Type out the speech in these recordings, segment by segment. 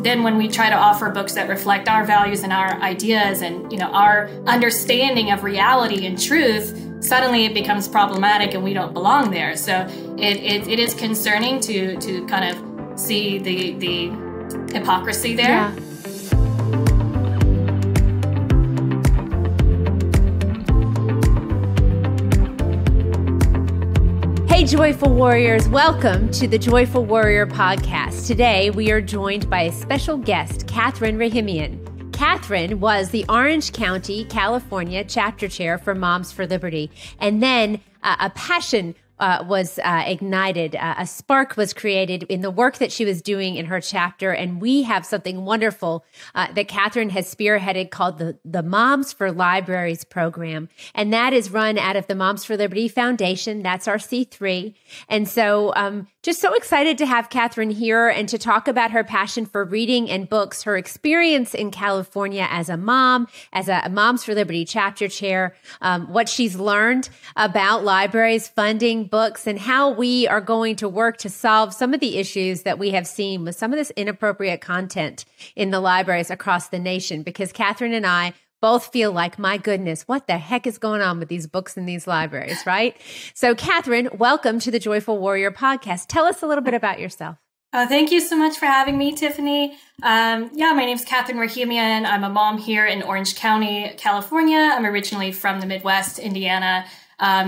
then when we try to offer books that reflect our values and our ideas and, our understanding of reality and truth, suddenly it becomes problematic and we don't belong there. So it is concerning to kind of see the hypocrisy there. Yeah. Hey, Joyful Warriors, welcome to the Joyful Warrior podcast. Today, we are joined by a special guest, Catherine Rahimian. Catherine was the Orange County, California chapter chair for Moms for Liberty. And then a passion was ignited. A spark was created in the work that she was doing in her chapter. And we have something wonderful that Catherine has spearheaded called the Moms for Libraries program. And that is run out of the Moms for Liberty Foundation. That's our C3. And so just so excited to have Catherine here and to talk about her passion for reading and books, her experience in California as a mom, as a Moms for Liberty chapter chair, what she's learned about libraries, funding, books, and how we are going to work to solve some of the issues that we have seen with some of this inappropriate content in the libraries across the nation. Because Catherine and I both feel like, my goodness, what the heck is going on with these books in these libraries, right? So Catherine, welcome to the Joyful Warrior podcast. Tell us a little bit about yourself. Thank you so much for having me, Tiffany. My name is Catherine Rahimian. I'm a mom here in Orange County, California. I'm originally from the Midwest, Indiana.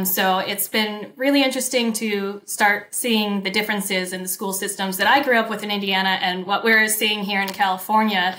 So it's been really interesting to start seeing the differences in the school systems that I grew up with in Indiana and what we're seeing here in California.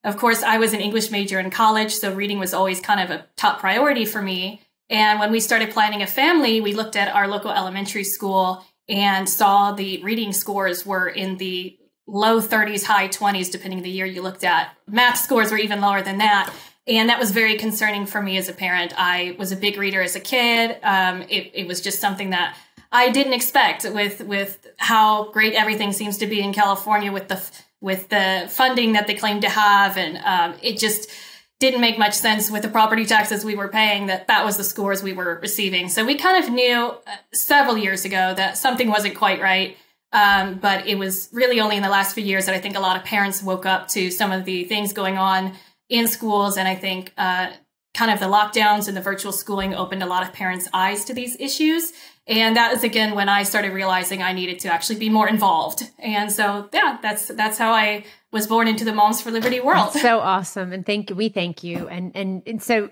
Of course, I was an English major in college, so reading was always kind of a top priority for me. And when we started planning a family, we looked at our local elementary school and saw the reading scores were in the low 30s, high 20s, depending on the year you looked at. Math scores were even lower than that. And that was very concerning for me as a parent. I was a big reader as a kid. It was just something that I didn't expect with how great everything seems to be in California with the funding that they claim to have. And it just didn't make much sense with the property taxes we were paying that was the scores we were receiving. So we kind of knew several years ago that something wasn't quite right. But it was really only in the last few years that I think a lot of parents woke up to some of the things going on in schools. And I think kind of the lockdowns and the virtual schooling opened a lot of parents' eyes to these issues. And that was, again, when I started realizing I needed to actually be more involved. And so, yeah, that's how I was born into the Moms for Liberty world. That's so awesome. And we thank you. And so,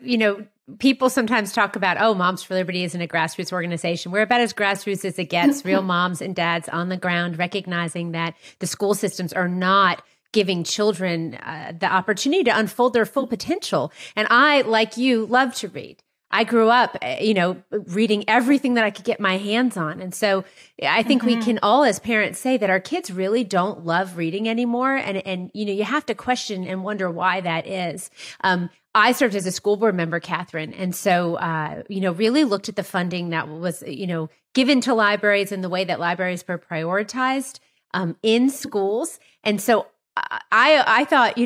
people sometimes talk about, Moms for Liberty isn't a grassroots organization. We're about as grassroots as it gets, real moms and dads on the ground, recognizing that the school systems are not giving children the opportunity to unfold their full potential. And I, like you, love to read. I grew up, reading everything that I could get my hands on. And so I think we can all as parents say that our kids really don't love reading anymore. And you have to question and wonder why that is. I served as a school board member, Catherine. And so, really looked at the funding that was, given to libraries and the way that libraries were prioritized in schools. And so I thought,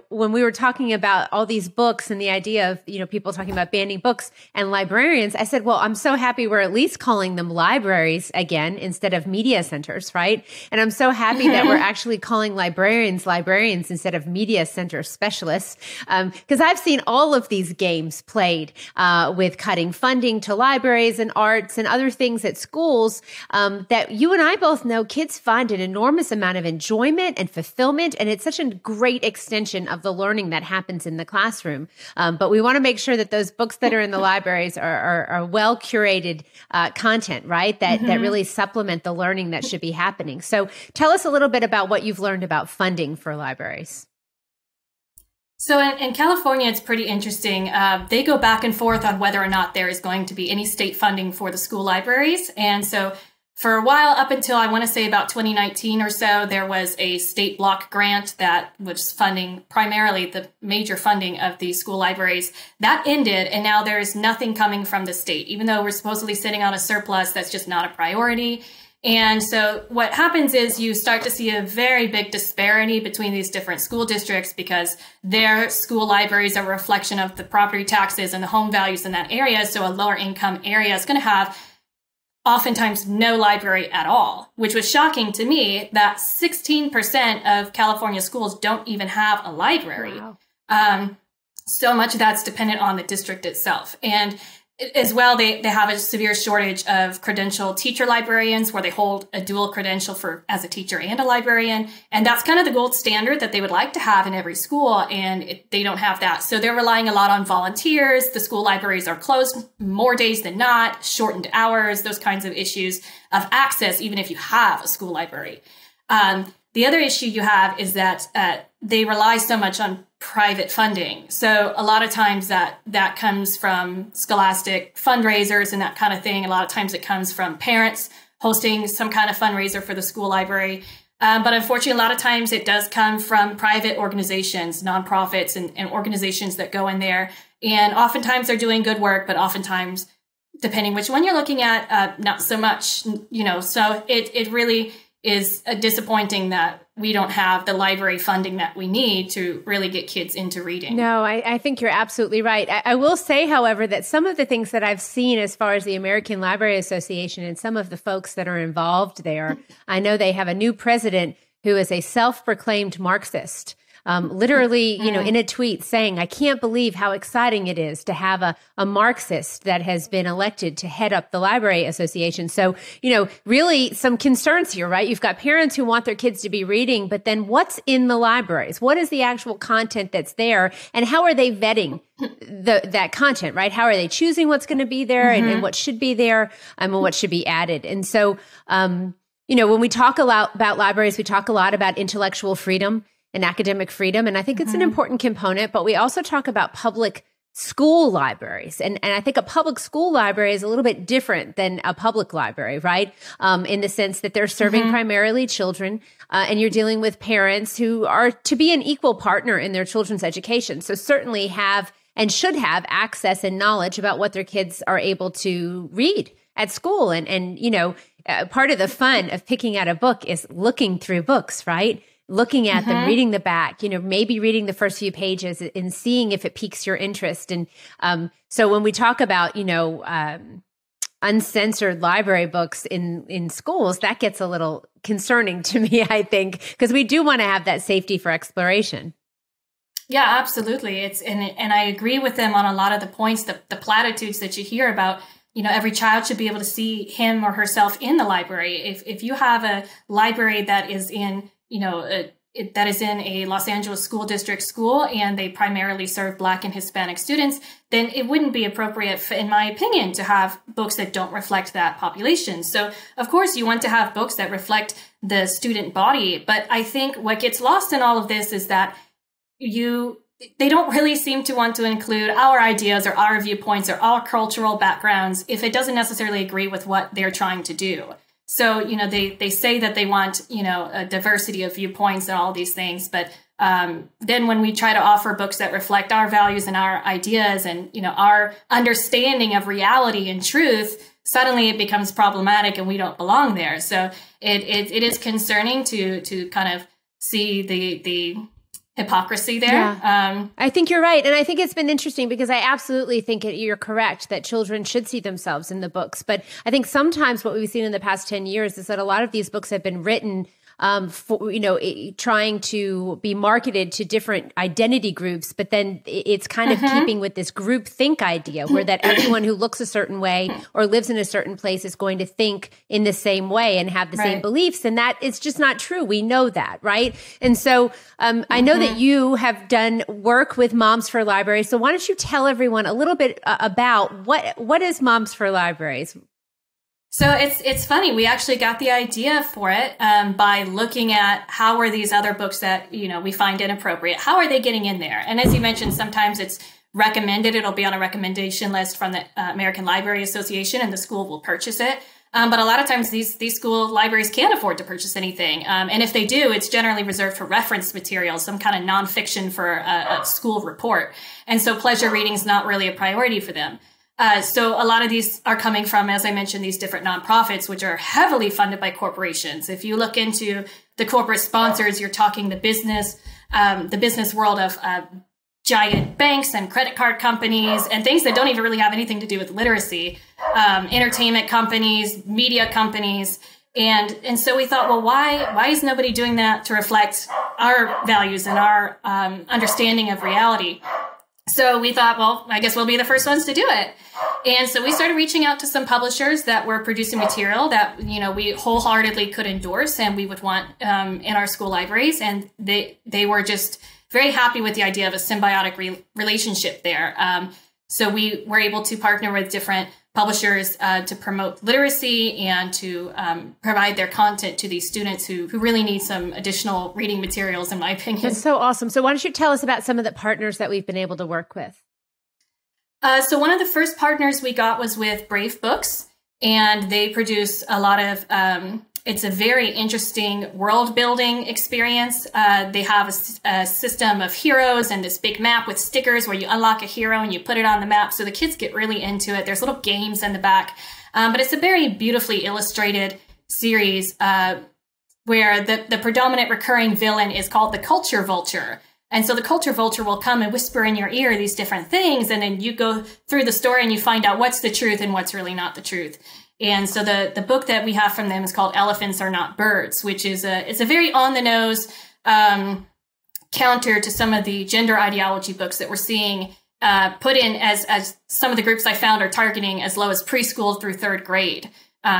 when we were talking about all these books and the idea of, people talking about banning books and librarians, I said, well, I'm so happy we're at least calling them libraries again instead of media centers, right? And I'm so happy that we're actually calling librarians instead of media center specialists. Because I've seen all of these games played with cutting funding to libraries and arts and other things at schools that you and I both know kids find an enormous amount of enjoyment and fulfillment. And it's such a great extension of the learning that happens in the classroom. But we want to make sure that those books that are in the libraries are well curated content, right? That really supplement the learning that should be happening. So tell us a little bit about what you've learned about funding for libraries. So in California, it's pretty interesting. They go back and forth on whether or not there is going to be any state funding for the school libraries. And so for a while, up until I want to say about 2019 or so, there was a state block grant that was funding primarily the major funding of the school libraries. That ended, and now there's nothing coming from the state, even though we're supposedly sitting on a surplus. That's just not a priority. And so what happens is you start to see a very big disparity between these different school districts because their school libraries are a reflection of the property taxes and the home values in that area. So a lower income area is going to have oftentimes no library at all, which was shocking to me that 16% of California schools don't even have a library. Wow. So much of that's dependent on the district itself. And as well, they have a severe shortage of credentialed teacher librarians where they hold a dual credential for as a teacher and a librarian. And that's kind of the gold standard that they would like to have in every school. And they don't have that. So they're relying a lot on volunteers. The school libraries are closed more days than not, shortened hours, those kinds of issues of access, even if you have a school library. The other issue you have is that they rely so much on private funding. So a lot of times that comes from scholastic fundraisers and that kind of thing. A lot of times it comes from parents hosting some kind of fundraiser for the school library. But unfortunately, a lot of times it does come from private organizations, nonprofits, and organizations that go in there. And oftentimes they're doing good work, but oftentimes, depending which one you're looking at, not so much, so it really is disappointing that we don't have the library funding that we need to really get kids into reading. No, I think you're absolutely right. I will say, however, that some of the things that I've seen as far as the American Library Association and some of the folks that are involved there, I know they have a new president who is a self-proclaimed Marxist. Literally, in a tweet saying, I can't believe how exciting it is to have a Marxist that has been elected to head up the Library Association. So, really some concerns here, right? You've got parents who want their kids to be reading, but then what's in the libraries? What is the actual content that's there? And how are they vetting that content, right? How are they choosing what's going to be there and what should be there and what should be added? And so, when we talk a lot about libraries, we talk a lot about intellectual freedom and academic freedom. And I think it's an important component, but we also talk about public school libraries. And I think a public school library is a little bit different than a public library, right? In the sense that they're serving primarily children, and you're dealing with parents who are to be an equal partner in their children's education. So certainly have and should have access and knowledge about what their kids are able to read at school. And part of the fun of picking out a book is looking through books, right? Looking at them, reading the back, maybe reading the first few pages and seeing if it piques your interest. And so when we talk about, uncensored library books in schools, that gets a little concerning to me, I think, because we do want to have that safety for exploration. Yeah, absolutely. And I agree with them on a lot of the points, the platitudes that you hear about. Every child should be able to see him or herself in the library. If you have a library that is in that is in a Los Angeles school district school and they primarily serve Black and Hispanic students, then it wouldn't be appropriate, in my opinion, to have books that don't reflect that population. So, of course, you want to have books that reflect the student body. But I think what gets lost in all of this is that they don't really seem to want to include our ideas or our viewpoints or our cultural backgrounds if it doesn't necessarily agree with what they're trying to do. So, they say that they want, a diversity of viewpoints and all these things. But then when we try to offer books that reflect our values and our ideas and, our understanding of reality and truth, suddenly it becomes problematic and we don't belong there. So it is concerning to kind of see the hypocrisy there. Yeah. I think you're right. And I think it's been interesting because I absolutely think you're correct that children should see themselves in the books. But I think sometimes what we've seen in the past 10 years is that a lot of these books have been written for, trying to be marketed to different identity groups, but then it's kind of keeping with this group think idea where that everyone who looks a certain way or lives in a certain place is going to think in the same way and have the same beliefs. And that is just not true. We know that, right? And so I know that you have done work with Moms for Libraries. So why don't you tell everyone a little bit about what is Moms for Libraries? So it's funny. We actually got the idea for it by looking at how are these other books that, we find inappropriate, how are they getting in there? And as you mentioned, sometimes it's recommended. It'll be on a recommendation list from the American Library Association and the school will purchase it. But a lot of times these school libraries can't afford to purchase anything. And if they do, it's generally reserved for reference materials, some kind of nonfiction for a school report. And so pleasure reading is not really a priority for them. So a lot of these are coming from, as I mentioned, these different nonprofits, which are heavily funded by corporations. If you look into the corporate sponsors, you're talking the business world of giant banks and credit card companies and things that don't even really have anything to do with literacy, entertainment companies, media companies. And so we thought, well, why is nobody doing that to reflect our values and our understanding of reality? So we thought, well, I guess we'll be the first ones to do it. And so we started reaching out to some publishers that were producing material that, you know, we wholeheartedly could endorse and we would want in our school libraries. And they were just very happy with the idea of a symbiotic relationship there. So we were able to partner with different publishers to promote literacy and to provide their content to these students who really need some additional reading materials, in my opinion. That's so awesome. So why don't you tell us about some of the partners that we've been able to work with? So one of the first partners we got was with Brave Books, and they produce a lot of, it's a very interesting world building experience. They have a system of heroes and this big map with stickers where you unlock a hero and you put it on the map. So the kids get really into it. There's little games in the back, but it's a very beautifully illustrated series where the predominant recurring villain is called the Culture Vulture. And so the Culture Vulture will come and whisper in your ear these different things. And then you go through the story and you find out what's the truth and what's really not the truth. And so the book that we have from them is called Elephants Are Not Birds, which is it's a very on the nose counter to some of the gender ideology books that we're seeing put in as some of the groups I found are targeting as low as preschool through third grade.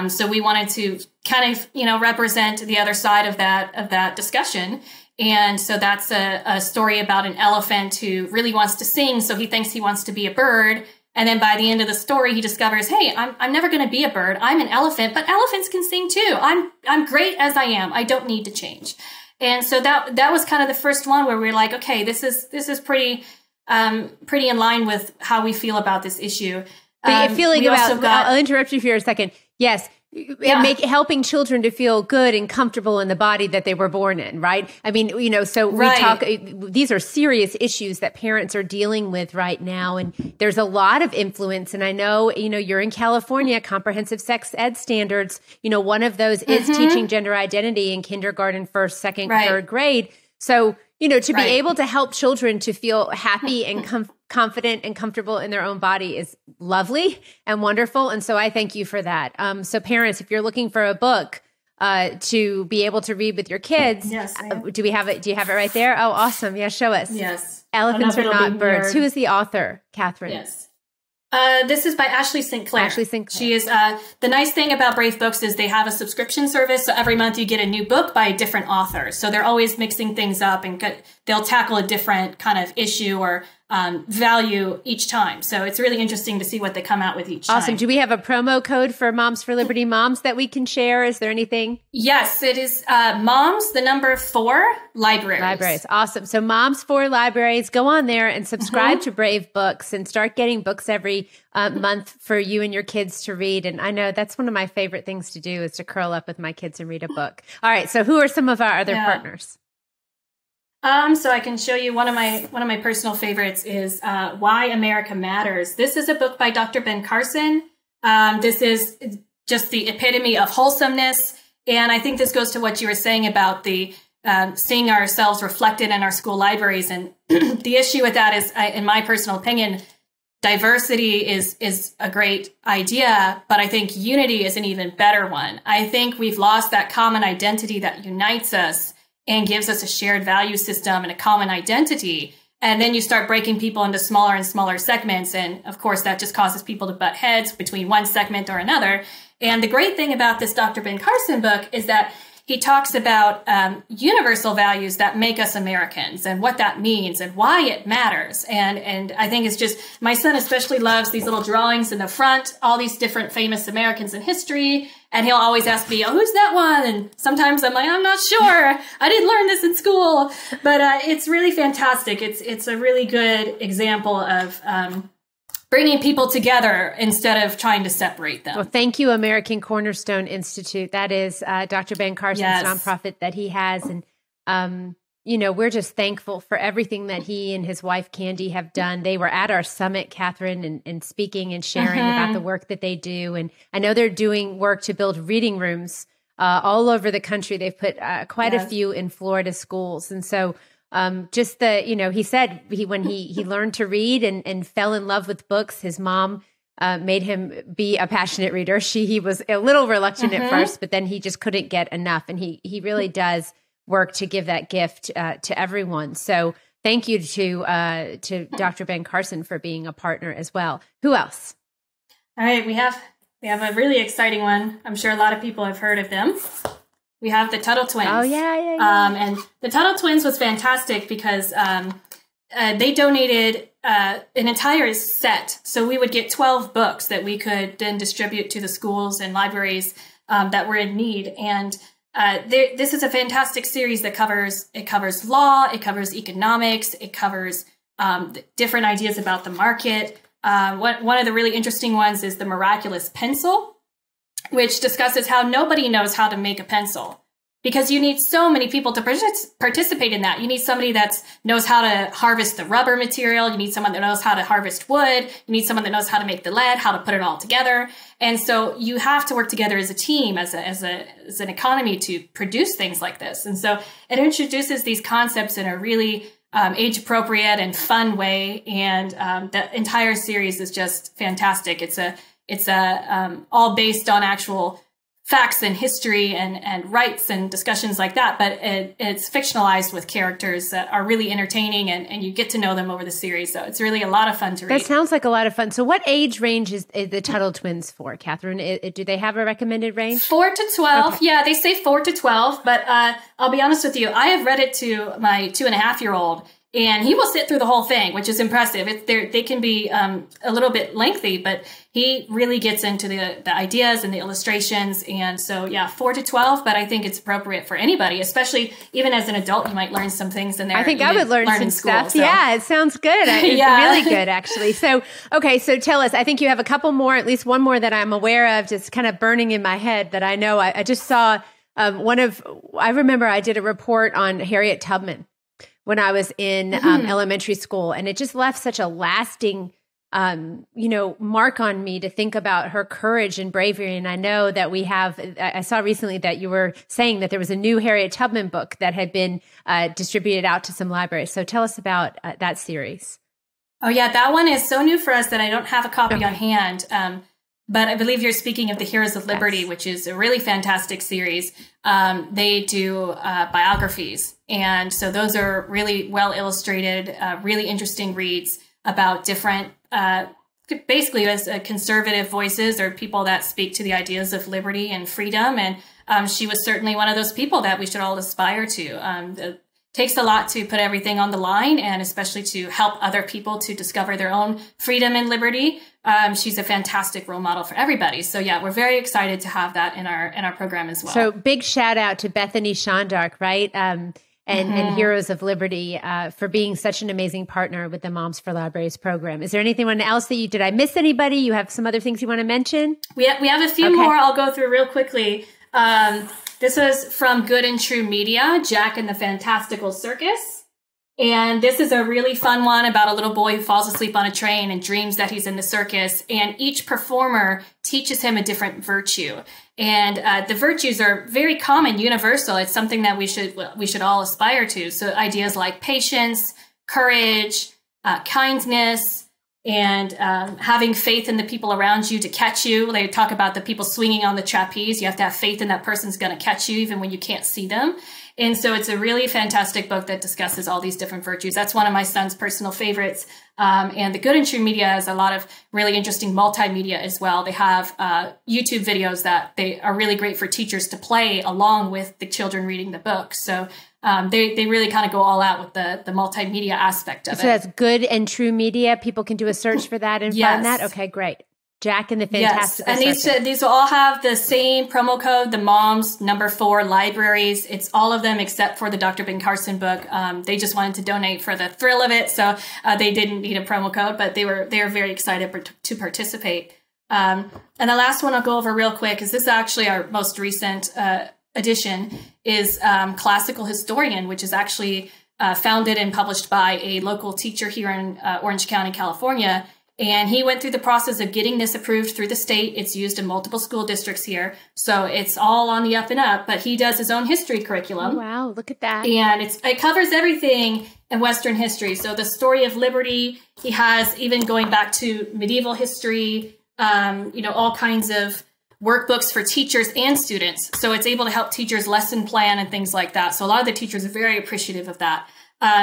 So we wanted to kind of, you know, represent the other side of that discussion. And so that's a story about an elephant who really wants to sing. So he thinks he wants to be a bird. And then by the end of the story, he discovers, hey, I'm never going to be a bird. I'm an elephant, but elephants can sing too. I'm great as I am. I don't need to change. And so that was kind of the first one where we were like, okay, this is pretty in line with how we feel about this issue. I'll interrupt you for a second. Yes. Yeah. Helping children to feel good and comfortable in the body that they were born in, right? I mean, you know, so we talk, these are serious issues that parents are dealing with right now. And there's a lot of influence. And I know, you know, you're in California, comprehensive sex ed standards. You know, one of those is teaching gender identity in kindergarten, first, second, third grade. So, you know, to be able to help children to feel happy and confident and comfortable in their own body is lovely and wonderful. And so I thank you for that. So parents, if you're looking for a book to be able to read with your kids, do we have it? Do you have it right there? Oh, awesome. Yeah, show us. Yes. Elephants Are Not Birds. Who is the author, Catherine? Yes. This is by Ashley St. Clair. Ashley St. Clair. She is, the nice thing about Brave Books is they have a subscription service. So every month you get a new book by a different author. So they're always mixing things up and they'll tackle a different kind of issue or value each time. So it's really interesting to see what they come out with each time. Awesome. Do we have a promo code for Moms for Liberty moms that we can share? Is there anything? Yes, it is Moms, the number 4, libraries. Libraries. Awesome. So Moms for Libraries, go on there and subscribe to Brave Books and start getting books every month for you and your kids to read. And I know that's one of my favorite things to do is to curl up with my kids and read a book. All right. So who are some of our other partners? So I can show you one of my personal favorites is Why America Matters. This is a book by Dr. Ben Carson. This is just the epitome of wholesomeness. And I think this goes to what you were saying about the seeing ourselves reflected in our school libraries. And the issue with that is, in my personal opinion, diversity is a great idea, but I think unity is an even better one. I think we've lost that common identity that unites us and gives us a shared value system and a common identity. And then you start breaking people into smaller and smaller segments. And of course, that just causes people to butt heads between one segment or another. And the great thing about this Dr. Ben Carson book is that he talks about universal values that make us Americans and what that means and why it matters. And I think it's just, my son especially loves these little drawings in the front, all these different famous Americans in history. And he'll always ask me, oh, who's that one? And sometimes I'm like, I'm not sure. I didn't learn this in school. But it's really fantastic. It's a really good example of bringing people together instead of trying to separate them. Well, thank you, American Cornerstone Institute. That is Dr. Ben Carson's nonprofit that he has. And, you know, we're just thankful for everything that he and his wife, Candy, have done. They were at our summit, Catherine, and speaking and sharing about the work that they do. And I know they're doing work to build reading rooms all over the country. They've put quite a few in Florida schools. And so just the, he said when he learned to read and fell in love with books, his mom made him be a passionate reader. He was a little reluctant at first, but then he just couldn't get enough. And he really does work to give that gift to everyone. So thank you to Dr. Ben Carson for being a partner as well. Who else? All right, we have a really exciting one. I'm sure a lot of people have heard of them. We have the Tuttle Twins. Oh, yeah. And the Tuttle Twins was fantastic because they donated an entire set. So we would get 12 books that we could then distribute to the schools and libraries that were in need. And this is a fantastic series that covers law, it covers economics, it covers different ideas about the market. One of the really interesting ones is the miraculous pencil, which discusses how nobody knows how to make a pencil because you need so many people to participate in that. You need somebody that knows how to harvest the rubber material. You need someone that knows how to harvest wood. You need someone that knows how to make the lead, how to put it all together. And so you have to work together as a team, as an economy to produce things like this. And so it introduces these concepts in a really age appropriate and fun way. And the entire series is just fantastic. It's all based on actual facts and history and rights and discussions like that. But it's fictionalized with characters that are really entertaining and you get to know them over the series. So it's really a lot of fun to read. That sounds like a lot of fun. So what age range is the Tuttle Twins for, Catherine? Do they have a recommended range? 4 to 12. Okay. Yeah, they say 4 to 12. But I'll be honest with you. I have read it to my 2.5-year-old. And he will sit through the whole thing, which is impressive. They can be a little bit lengthy, but he really gets into the ideas and the illustrations. And so, yeah, 4 to 12, but I think it's appropriate for anybody, especially even as an adult, you might learn some things in there. I think I would learn some stuff. So. Yeah, it sounds good. It's really good, actually. So, okay, so tell us, I think you have a couple more, at least one more that I'm aware of, just kind of burning in my head that I know. I just saw I remember I did a report on Harriet Tubman when I was in elementary school. And it just left such a lasting, mark on me to think about her courage and bravery. And I know that I saw recently that you were saying that there was a new Harriet Tubman book that had been distributed out to some libraries. So tell us about that series. Oh, yeah, that one is so new for us that I don't have a copy on hand. But I believe you're speaking of the Heroes of Liberty, yes, which is a really fantastic series. They do biographies. And so those are really well illustrated, really interesting reads about different, basically as conservative voices or people that speak to the ideas of liberty and freedom. And she was certainly one of those people that we should all aspire to. It takes a lot to put everything on the line and especially to help other people to discover their own freedom and liberty. She's a fantastic role model for everybody. So yeah, we're very excited to have that in our program as well. So big shout out to Bethany Shondark, right? And Heroes of Liberty for being such an amazing partner with the Moms for Libraries program. Is there anyone else did I miss anybody? You have some other things you want to mention? We have a few more I'll go through real quickly. This was from Good and True Media, Jack and the Fantastical Circus. And this is a really fun one about a little boy who falls asleep on a train and dreams that he's in the circus. And each performer teaches him a different virtue. And the virtues are very common, universal. It's something that we should all aspire to. So ideas like patience, courage, kindness, and having faith in the people around you to catch you. They talk about the people swinging on the trapeze. You have to have faith in that person's going to catch you even when you can't see them. And so it's a really fantastic book that discusses all these different virtues. That's one of my son's personal favorites. And the Good and True Media has a lot of really interesting multimedia as well. They have YouTube videos that they are really great for teachers to play along with the children reading the book. So they really kind of go all out with the multimedia aspect of it. So that's Good and True Media. People can do a search for that and find that? Okay, great. Jack and the Fantastic Circus. And these will all have the same promo code, the Moms #4 Libraries. It's all of them except for the Dr. Ben Carson book. They just wanted to donate for the thrill of it, so they didn't need a promo code, but they were very excited to participate. And the last one I'll go over real quick is this is actually our most recent edition is Classical Historian, which is actually founded and published by a local teacher here in Orange County, California. And he went through the process of getting this approved through the state. It's used in multiple school districts here. So it's all on the up and up, but he does his own history curriculum. Oh, wow, look at that. And it covers everything in Western history. So the story of liberty, he has even going back to medieval history, all kinds of workbooks for teachers and students. So it's able to help teachers lesson plan and things like that. So a lot of the teachers are very appreciative of that.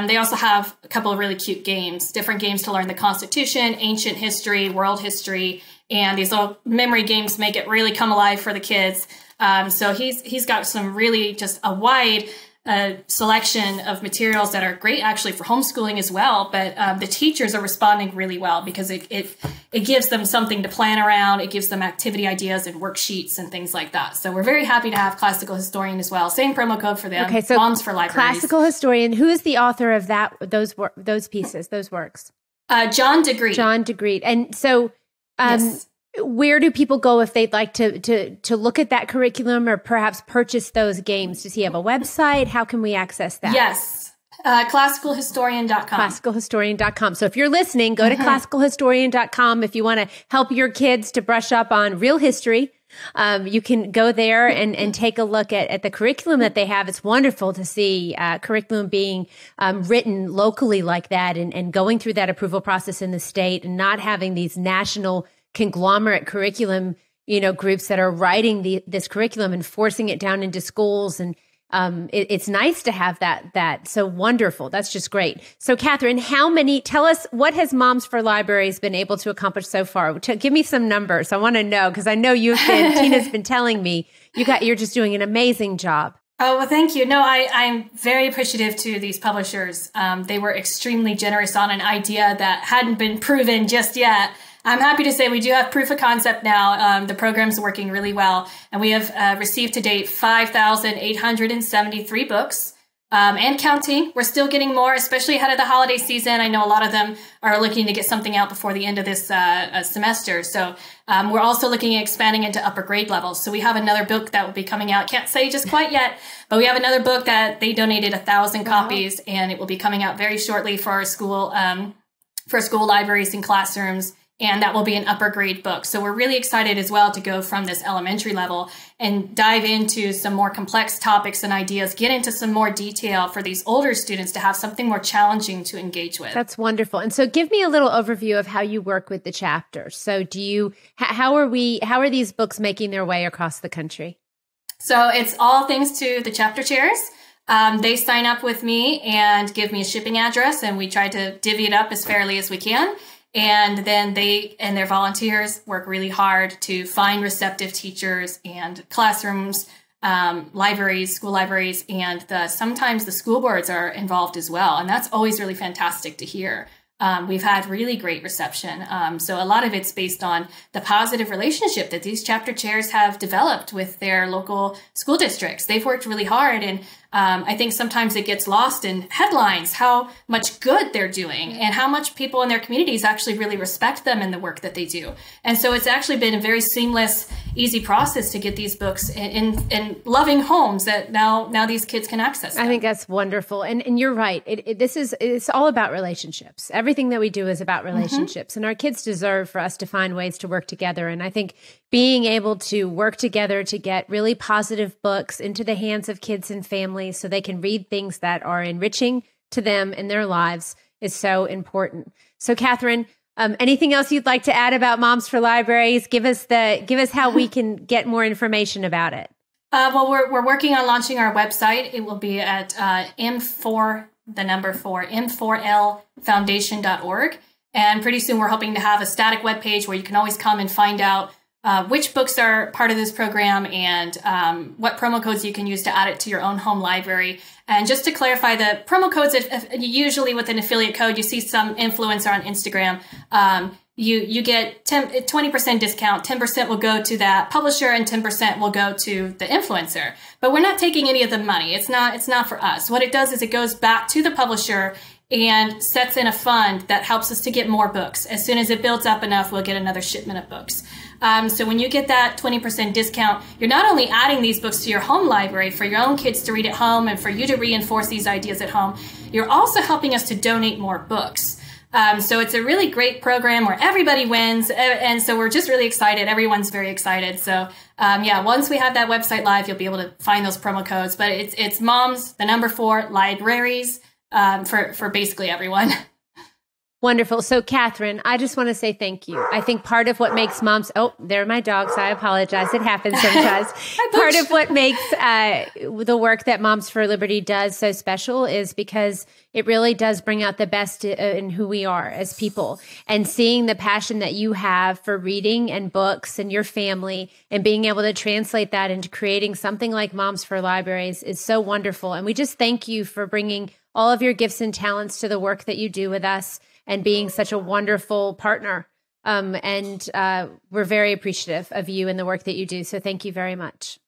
They also have a couple of really cute games, different games to learn the Constitution, ancient history, world history, and these little memory games make it really come alive for the kids. So he's got some really just a wide selection of materials that are great actually for homeschooling as well. But the teachers are responding really well because it gives them something to plan around. It gives them activity ideas and worksheets and things like that. So we're very happy to have Classical Historian as well. Same promo code for them. Okay, so Moms for Libraries. Classical Historian. Who is the author of those pieces, those works? John DeGree. John DeGree. And so yes. Where do people go if they'd like to look at that curriculum or perhaps purchase those games? Does he have a website? How can we access that? Yes. Classicalhistorian.com. Classicalhistorian.com. So if you're listening, go to classicalhistorian.com. If you want to help your kids to brush up on real history, you can go there and take a look at the curriculum that they have. It's wonderful to see curriculum being written locally like that and going through that approval process in the state and not having these national conglomerate curriculum, groups that are writing this curriculum and forcing it down into schools. And it's nice to have that. So wonderful. That's just great. So Catherine, tell us, what has Moms for Libraries been able to accomplish so far? Give me some numbers. I want to know, because I know Tina's been telling me you're just doing an amazing job. Oh, well, thank you. No, I'm very appreciative to these publishers. They were extremely generous on an idea that hadn't been proven just yet. I'm happy to say we do have proof of concept now. The program's working really well. And we have received to date 5,873 books and counting. We're still getting more, especially ahead of the holiday season. I know a lot of them are looking to get something out before the end of this semester. So we're also looking at expanding into upper grade levels. So we have another book that will be coming out. Can't say just quite yet, but we have another book that they donated 1,000 copies, and it will be coming out very shortly for our school libraries and classrooms. And that will be an upper grade book. So we're really excited as well to go from this elementary level and dive into some more complex topics and ideas, get into some more detail for these older students to have something more challenging to engage with. That's wonderful. And so give me a little overview of how you work with the chapters. So how are these books making their way across the country? So it's all thanks to the chapter chairs. They sign up with me and give me a shipping address, and we try to divvy it up as fairly as we can. And then they and their volunteers work really hard to find receptive teachers and classrooms, libraries, school libraries, and sometimes the school boards are involved as well. And that's always really fantastic to hear. We've had really great reception. So a lot of it's based on the positive relationship that these chapter chairs have developed with their local school districts. They've worked really hard, and I think sometimes it gets lost in headlines how much good they're doing and how much people in their communities actually really respect them and the work that they do. And so it's actually been a very seamless, easy process to get these books in loving homes that now these kids can access them. I think that's wonderful. And you're right. It's all about relationships. Everything that we do is about relationships. And our kids deserve for us to find ways to work together. And I think being able to work together to get really positive books into the hands of kids and families so they can read things that are enriching to them in their lives is so important. So Catherine, anything else you'd like to add about Moms for Libraries? Give us how we can get more information about it. Well, we're working on launching our website. It will be at m4lfoundation.org. And pretty soon we're hoping to have a static webpage where you can always come and find out which books are part of this program and what promo codes you can use to add it to your own home library. And just to clarify, the promo codes, usually with an affiliate code, you see some influencer on Instagram, you get 20% discount, 10% will go to that publisher and 10% will go to the influencer. But we're not taking any of the money. It's not for us. What it does is it goes back to the publisher and sets in a fund that helps us to get more books. As soon as it builds up enough, we'll get another shipment of books. So when you get that 20% discount, you're not only adding these books to your home library for your own kids to read at home and for you to reinforce these ideas at home, you're also helping us to donate more books. So it's a really great program where everybody wins. And so we're just really excited. Everyone's very excited. So once we have that website live, you'll be able to find those promo codes. But it's moms, the number 4, libraries for basically everyone. Wonderful. So, Catherine, I just want to say thank you. I think part of what makes moms, oh, they're my dogs. I apologize. It happens sometimes. Part of what makes the work that Moms for Liberty does so special is because it really does bring out the best in who we are as people. And seeing the passion that you have for reading and books and your family and being able to translate that into creating something like Moms for Libraries is so wonderful. And we just thank you for bringing all of your gifts and talents to the work that you do with us and being such a wonderful partner. We're very appreciative of you and the work that you do. So thank you very much.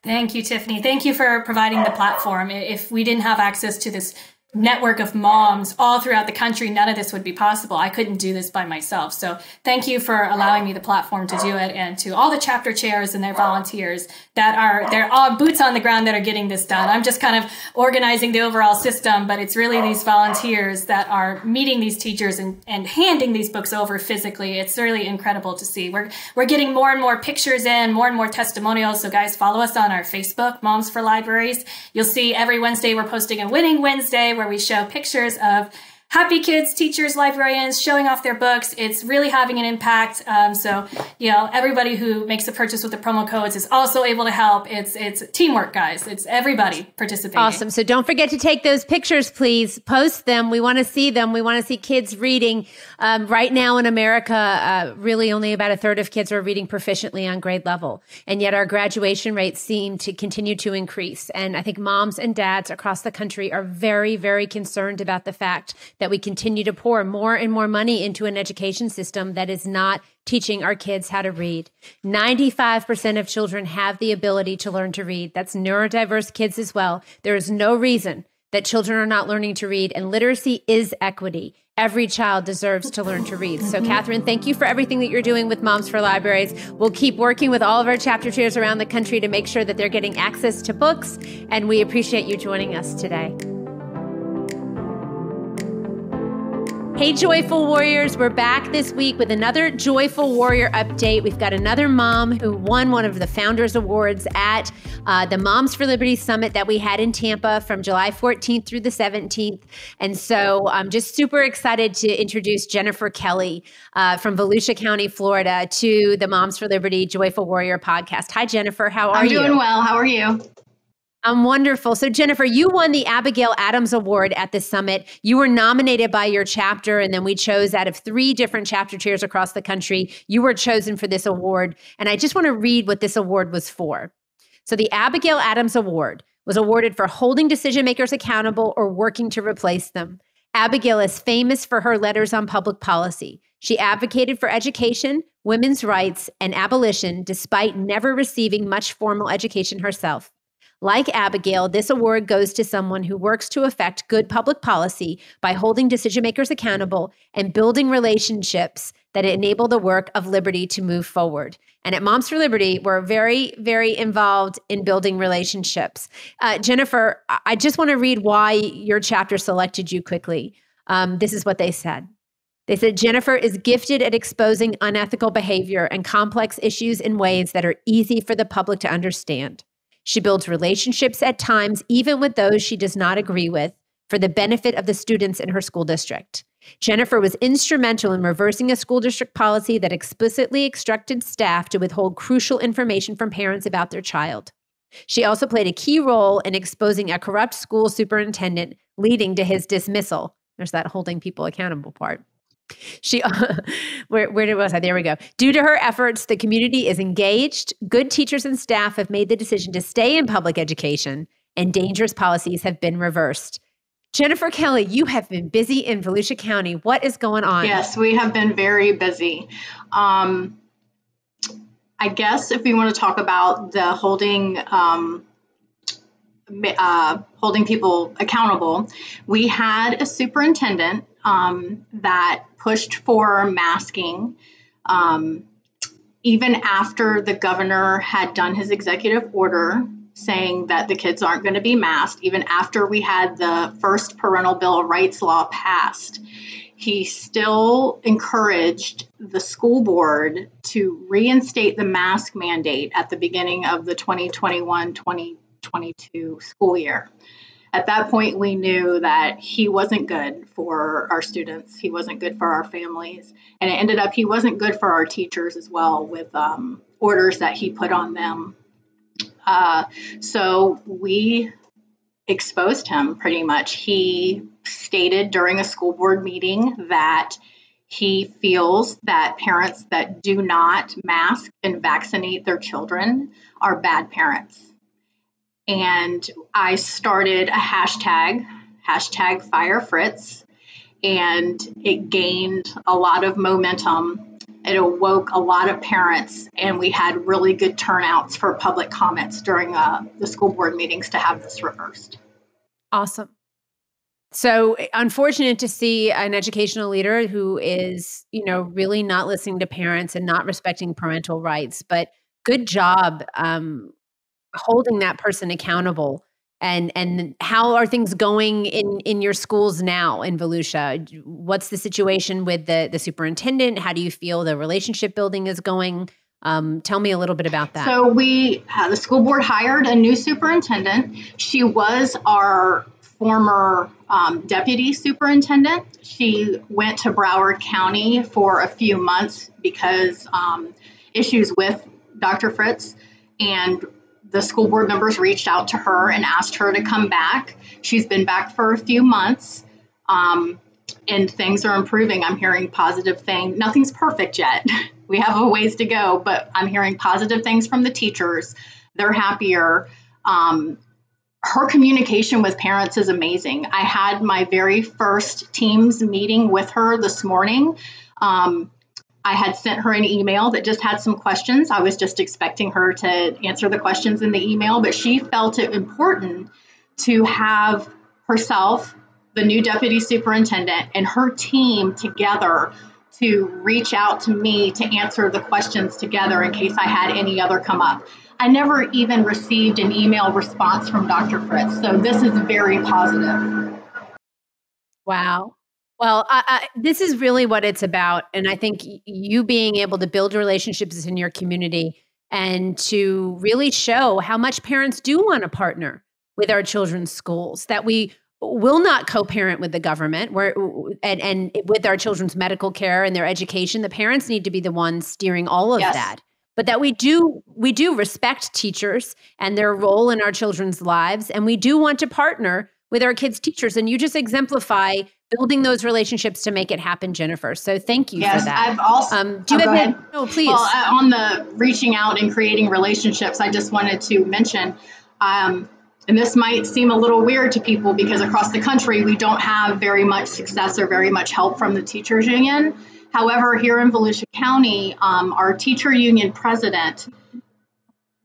Thank you, Tiffany. Thank you for providing the platform. If we didn't have access to this network of moms all throughout the country, none of this would be possible. I couldn't do this by myself. So thank you for allowing me the platform to do it, and to all the chapter chairs and their volunteers they're all boots on the ground that are getting this done. I'm just kind of organizing the overall system, but it's really these volunteers that are meeting these teachers and handing these books over physically. It's really incredible to see. We're getting more and more pictures in, more and more testimonials. So guys, follow us on our Facebook, Moms for Libraries. You'll see every Wednesday we're posting a Winning Wednesday where we show pictures of happy kids, teachers, librarians showing off their books. It's really having an impact. So everybody who makes a purchase with the promo codes is also able to help. It's teamwork, guys. It's everybody participating. Awesome. So don't forget to take those pictures, please. Post them. We want to see them. We want to see kids reading. Right now in America, really only about a third of kids are reading proficiently on grade level. And yet our graduation rates seem to continue to increase. And I think moms and dads across the country are very, very concerned about the fact that we continue to pour more and more money into an education system that is not teaching our kids how to read. 95% of children have the ability to learn to read. That's neurodiverse kids as well. There is no reason that children are not learning to read, and literacy is equity. Every child deserves to learn to read. So, Catherine, thank you for everything that you're doing with Moms for Libraries. We'll keep working with all of our chapter chairs around the country to make sure that they're getting access to books, and we appreciate you joining us today. Hey, Joyful Warriors, we're back this week with another Joyful Warrior update. We've got another mom who won one of the Founders Awards at the Moms for Liberty Summit that we had in Tampa from July 14th through the 17th. And so I'm just super excited to introduce Jennifer Kelly from Volusia County, Florida, to the Moms for Liberty Joyful Warrior podcast. Hi, Jennifer. How are you? I'm doing well. How are you? I'm wonderful. So, Jennifer, you won the Abigail Adams Award at the summit. You were nominated by your chapter, and then we chose out of 3 different chapter chairs across the country. You were chosen for this award, and I just want to read what this award was for. So, the Abigail Adams Award was awarded for holding decision makers accountable or working to replace them. Abigail is famous for her letters on public policy. She advocated for education, women's rights, and abolition despite never receiving much formal education herself. Like Abigail, this award goes to someone who works to affect good public policy by holding decision makers accountable and building relationships that enable the work of liberty to move forward. And at Moms for Liberty, we're very, very involved in building relationships. Jennifer, I just want to read why your chapter selected you quickly. This is what they said. They said, Jennifer is gifted at exposing unethical behavior and complex issues in ways that are easy for the public to understand. She builds relationships at times, even with those she does not agree with, for the benefit of the students in her school district. Jennifer was instrumental in reversing a school district policy that explicitly instructed staff to withhold crucial information from parents about their child. She also played a key role in exposing a corrupt school superintendent, leading to his dismissal. There's that holding people accountable part. Where was I? There we go. Due to her efforts, the community is engaged. Good teachers and staff have made the decision to stay in public education, and dangerous policies have been reversed. Jennifer Kelly, you have been busy in Volusia County. What is going on? Yes, we have been very busy. I guess if we want to talk about the holding people accountable, we had a superintendent that pushed for masking even after the governor had done his executive order saying that the kids aren't going to be masked, even after we had the first parental Bill of Rights law passed. He still encouraged the school board to reinstate the mask mandate at the beginning of the 2021-2022 school year. At that point, we knew that he wasn't good for our students. He wasn't good for our families. And it ended up he wasn't good for our teachers as well, with orders that he put on them. So we exposed him pretty much. He stated during a school board meeting that he feels that parents that do not mask and vaccinate their children are bad parents. And I started a hashtag #FireFritz, and it gained a lot of momentum. It awoke a lot of parents, and we had really good turnouts for public comments during the school board meetings to have this reversed. Awesome. So unfortunate to see an educational leader who is, really not listening to parents and not respecting parental rights, but good job holding that person accountable. And how are things going in your schools now in Volusia? What's the situation with the superintendent? How do you feel the relationship building is going? Tell me a little bit about that. So the school board hired a new superintendent. She was our former deputy superintendent. She went to Broward County for a few months because issues with Dr. Fritz, and the school board members reached out to her and asked her to come back. She's been back for a few months, and things are improving. I'm hearing positive things. Nothing's perfect yet. We have a ways to go, but I'm hearing positive things from the teachers. They're happier. Her communication with parents is amazing. I had my very first Teams meeting with her this morning. I had sent her an email that just had some questions. I was just expecting her to answer the questions in the email, but she felt it important to have herself, the new deputy superintendent, and her team together to reach out to me to answer the questions together in case I had any other come up. I never even received an email response from Dr. Fritz, so this is very positive. Wow. Well, this is really what it's about. And I think you being able to build relationships in your community and to really show how much parents do want to partner with our children's schools, that we will not co-parent with the government and with our children's medical care and their education. The parents need to be the ones steering all of that. But that we do respect teachers and their role in our children's lives. And we do want to partner with our kids' teachers. And you just exemplify building those relationships to make it happen, Jennifer. So thank you for that. I've also, do you have no, please. Well, on the reaching out and creating relationships, I just wanted to mention, and this might seem a little weird to people because across the country, we don't have very much success or very much help from the teachers union. However, here in Volusia County, our teacher union president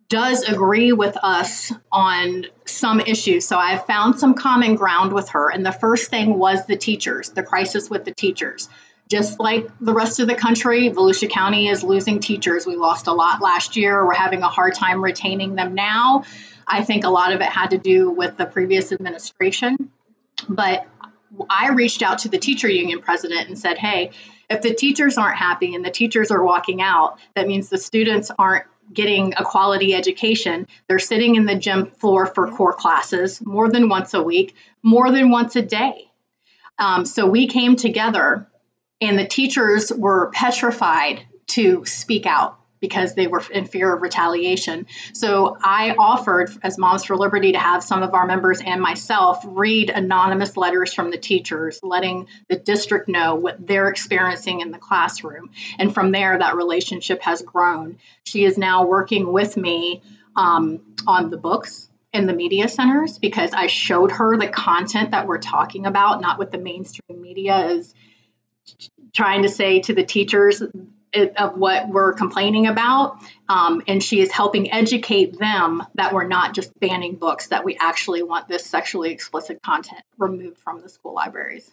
does agree with us on some issues. So I've found some common ground with her. And the first thing was the teachers, the crisis with the teachers. Just like the rest of the country, Volusia County is losing teachers. We lost a lot last year. We're having a hard time retaining them now. I think a lot of it had to do with the previous administration. But I reached out to the teacher union president and said, hey, if the teachers aren't happy and the teachers are walking out, that means the students aren't getting a quality education. They're sitting in the gym floor for core classes more than once a week, more than once a day. So we came together, and the teachers were petrified to speak out because they were in fear of retaliation. So I offered, as Moms for Liberty, to have some of our members and myself read anonymous letters from the teachers, letting the district know what they're experiencing in the classroom. And from there, that relationship has grown. She is now working with me on the books in the media centers because I showed her the content that we're talking about, not what the mainstream media is trying to say to the teachers of what we're complaining about. And she is helping educate them that we're not just banning books, that we actually want this sexually explicit content removed from the school libraries.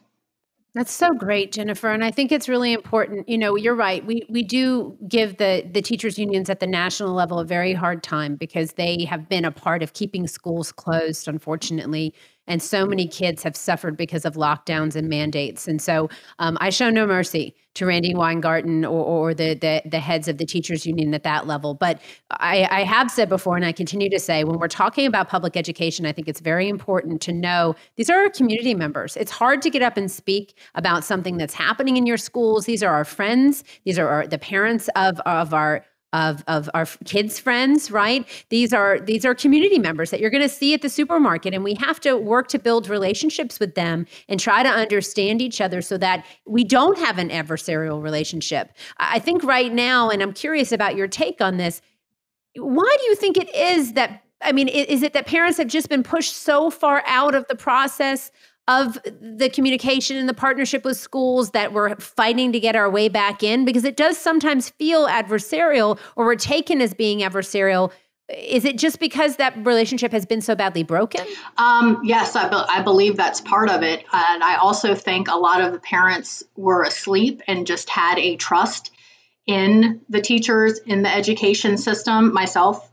That's so great, Jennifer. And I think it's really important. You know, you're right. We do give the teachers unions at the national level a very hard time because they have been a part of keeping schools closed, unfortunately. And so many kids have suffered because of lockdowns and mandates. And so I show no mercy to Randy Weingarten or the heads of the teachers union at that level. But I have said before, and I continue to say, when we're talking about public education, I think it's very important to know these are our community members. It's hard to get up and speak about something that's happening in your schools. These are our friends. These are the parents of our kids' friends, right? These are community members that you're going to see at the supermarket, and we have to work to build relationships with them and try to understand each other so that we don't have an adversarial relationship. I think right now, and I'm curious about your take on this, why do you think it is that, I mean, is it that parents have just been pushed so far out of the process of the communication and the partnership with schools that we're fighting to get our way back in? Because it does sometimes feel adversarial, or we're taken as being adversarial. Is it just because that relationship has been so badly broken? Yes, I believe that's part of it. And I also think a lot of the parents were asleep and just had a trust in the teachers, in the education system, myself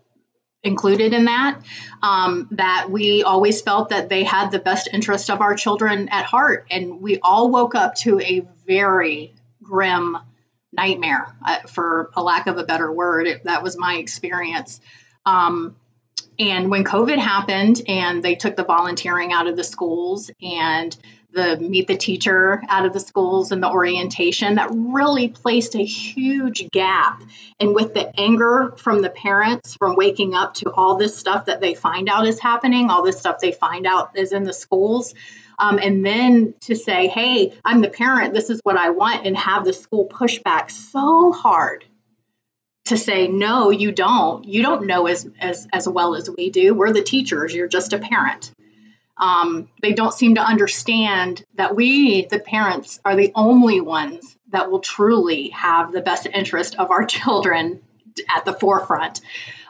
included in that, that we always felt that they had the best interest of our children at heart. And we all woke up to a very grim nightmare, for a lack of a better word. That was my experience. And when COVID happened and they took the volunteering out of the schools and the meet the teacher out of the schools and the orientation, that really placed a huge gap. And with the anger from the parents from waking up to all this stuff that they find out is happening, all this stuff they find out is in the schools, and then to say, hey, I'm the parent, this is what I want, and have the school push back so hard to say, no, you don't know as well as we do. We're the teachers, you're just a parent. They don't seem to understand that we, the parents, are the only ones that will truly have the best interest of our children at the forefront.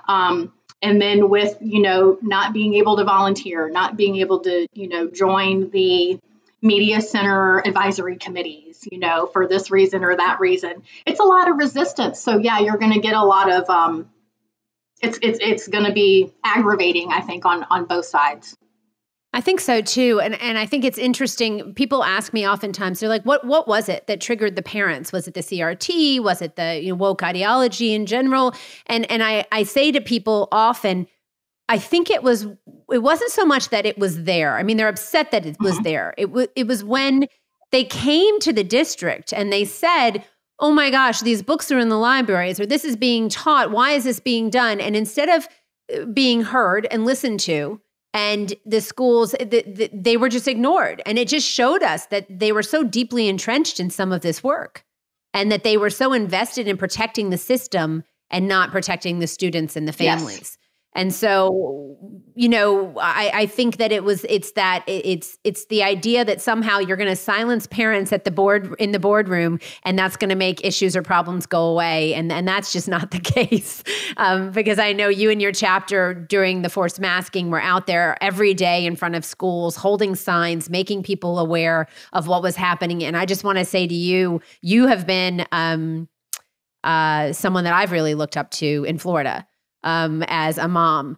And then with, not being able to volunteer, not being able to, join the media center advisory committees, for this reason or that reason, it's a lot of resistance. So yeah, you're going to get a lot of, it's going to be aggravating, I think, on both sides. I think so too. And I think it's interesting. People ask me oftentimes, they're like, what was it that triggered the parents? Was it the CRT? Was it the woke ideology in general? And I say to people often, I think it wasn't so much that it was there. I mean, they're upset that it was there. It was when they came to the district and they said, oh my gosh, these books are in the libraries, or this is being taught. Why is this being done? And instead of being heard and listened to, and the schools, they were just ignored. And it just showed us that they were so deeply entrenched in some of this work, and that they were so invested in protecting the system and not protecting the students and the families. Yes. And so, I think that it's the idea that somehow you're going to silence parents in the boardroom, and that's going to make issues or problems go away. And that's just not the case. Because I know you and your chapter during the forced masking were out there every day in front of schools, holding signs, making people aware of what was happening. And I just want to say to you, you have been someone that I've really looked up to in Florida. As a mom,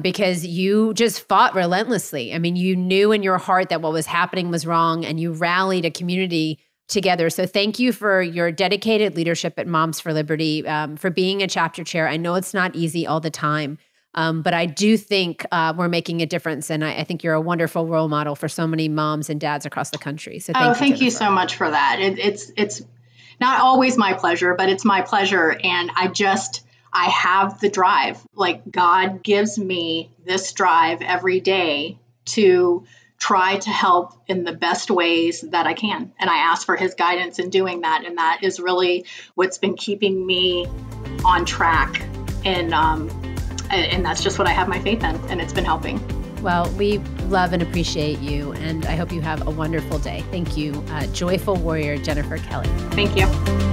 because you just fought relentlessly. I mean, you knew in your heart that what was happening was wrong, and you rallied a community together. So thank you for your dedicated leadership at Moms for Liberty, for being a chapter chair. I know it's not easy all the time, but I do think we're making a difference. And I think you're a wonderful role model for so many moms and dads across the country. So thank you so much for that. It's not always my pleasure, but it's my pleasure. And I have the drive. Like, God gives me this drive every day to try to help in the best ways that I can. And I ask for his guidance in doing that. And that is really what's been keeping me on track. And that's just what I have my faith in. And it's been helping. Well, we love and appreciate you. And I hope you have a wonderful day. Thank you, joyful warrior Jennifer Kelly. Thank you.